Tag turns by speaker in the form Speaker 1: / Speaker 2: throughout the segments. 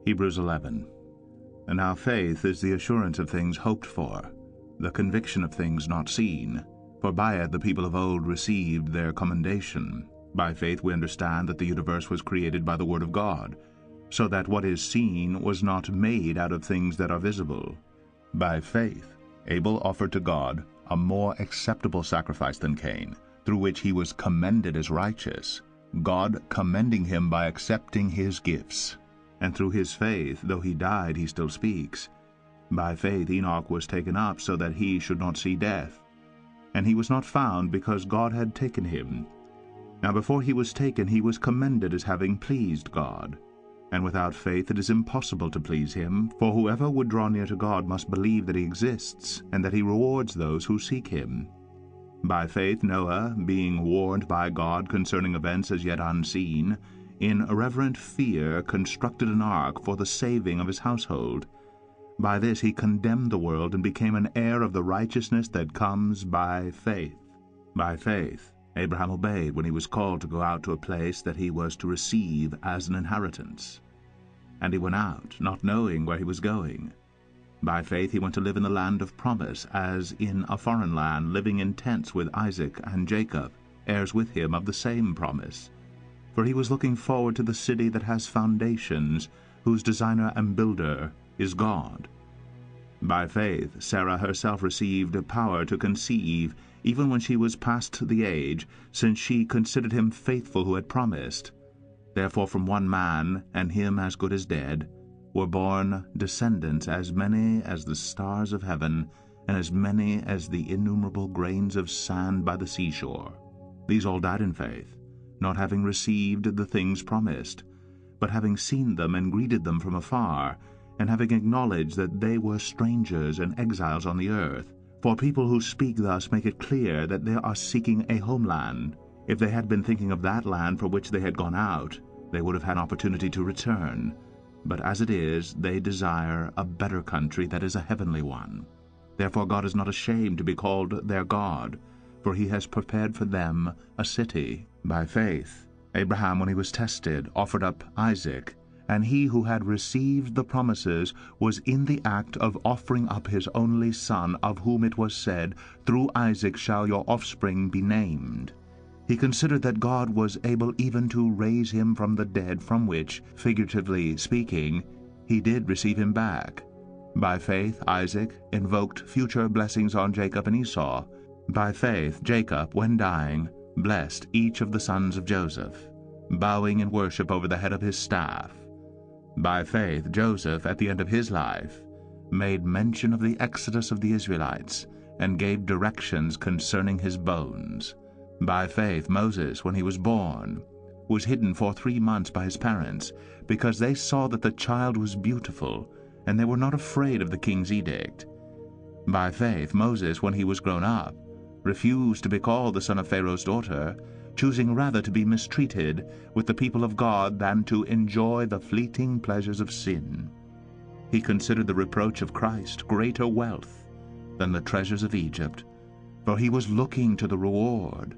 Speaker 1: Hebrews 11. And now faith is the assurance of things hoped for, the conviction of things not seen. For by it the people of old received their commendation. By faith we understand that the universe was created by the word of God, so that what is seen was not made out of things that are visible. By faith Abel offered to God a more acceptable sacrifice than Cain, through which he was commended as righteous, God commending him by accepting his gifts. And through his faith, though he died, he still speaks. By faith Enoch was taken up so that he should not see death. And he was not found because God had taken him. Now before he was taken he was commended as having pleased God. And without faith it is impossible to please him, for whoever would draw near to God must believe that he exists, and that he rewards those who seek him. By faith Noah, being warned by God concerning events as yet unseen, in reverent fear constructed an ark for the saving of his household. By this he condemned the world and became an heir of the righteousness that comes by faith. By faith Abraham obeyed when he was called to go out to a place that he was to receive as an inheritance. And he went out, not knowing where he was going. By faith he went to live in the land of promise, as in a foreign land, living in tents with Isaac and Jacob, heirs with him of the same promise. For he was looking forward to the city that has foundations, whose designer and builder is God. By faith Sarah herself received power to conceive, even when she was past the age, since she considered him faithful who had promised. Therefore from one man, and him as good as dead, were born descendants as many as the stars of heaven, and as many as the innumerable grains of sand by the seashore. These all died in faith, not having received the things promised, but having seen them and greeted them from afar, and having acknowledged that they were strangers and exiles on the earth. For people who speak thus make it clear that they are seeking a homeland. If they had been thinking of that land for which they had gone out, they would have had opportunity to return. But as it is, they desire a better country, that is, a heavenly one. Therefore God is not ashamed to be called their God, for he has prepared for them a city. By faith Abraham, when he was tested, offered up Isaac, and he who had received the promises was in the act of offering up his only son, of whom it was said, "Through Isaac shall your offspring be named." He considered that God was able even to raise him from the dead, from which, figuratively speaking, he did receive him back. By faith Isaac invoked future blessings on Jacob and Esau. By faith Jacob, when dying, blessed each of the sons of Joseph, bowing in worship over the head of his staff. By faith Joseph, at the end of his life, made mention of the exodus of the Israelites, and gave directions concerning his bones. By faith Moses, when he was born, was hidden for 3 months by his parents, because they saw that the child was beautiful, and they were not afraid of the king's edict. By faith Moses, when he was grown up, refused to be called the son of Pharaoh's daughter, choosing rather to be mistreated with the people of God than to enjoy the fleeting pleasures of sin. He considered the reproach of Christ greater wealth than the treasures of Egypt, for he was looking to the reward.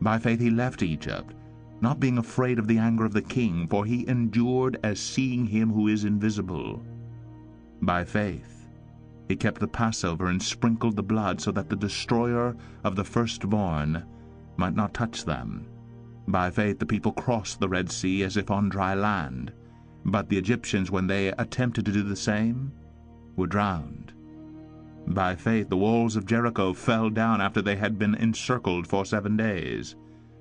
Speaker 1: By faith he left Egypt, not being afraid of the anger of the king, for he endured as seeing him who is invisible. By faith he kept the Passover and sprinkled the blood, so that the destroyer of the firstborn might not touch them. By faith the people crossed the Red Sea as if on dry land, but the Egyptians, when they attempted to do the same, were drowned. By faith the walls of Jericho fell down after they had been encircled for 7 days.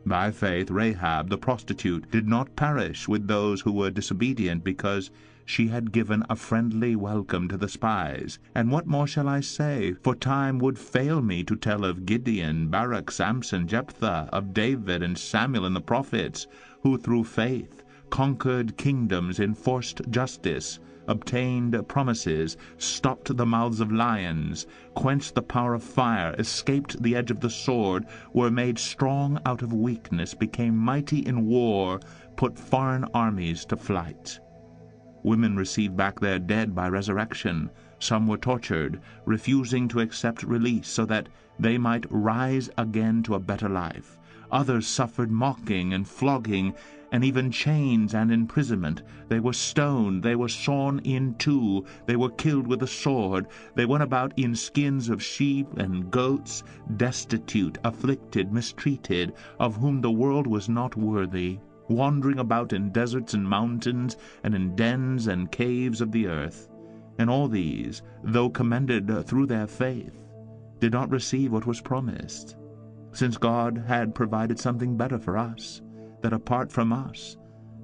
Speaker 1: By faith Rahab the prostitute did not perish with those who were disobedient, because she had given a friendly welcome to the spies. And what more shall I say? For time would fail me to tell of Gideon, Barak, Samson, Jephthah, of David and Samuel and the prophets, who through faith conquered kingdoms, enforced justice, obtained promises, stopped the mouths of lions, quenched the power of fire, escaped the edge of the sword, were made strong out of weakness, became mighty in war, put foreign armies to flight. Women received back their dead by resurrection. Some were tortured, refusing to accept release so that they might rise again to a better life. Others suffered mocking and flogging, and even chains and imprisonment. They were stoned, they were sawn in two, they were killed with a sword. They went about in skins of sheep and goats, destitute, afflicted, mistreated, of whom the world was not worthy, wandering about in deserts and mountains, and in dens and caves of the earth. And all these, though commended through their faith, did not receive what was promised, since God had provided something better for us, that apart from us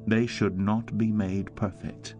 Speaker 1: they should not be made perfect.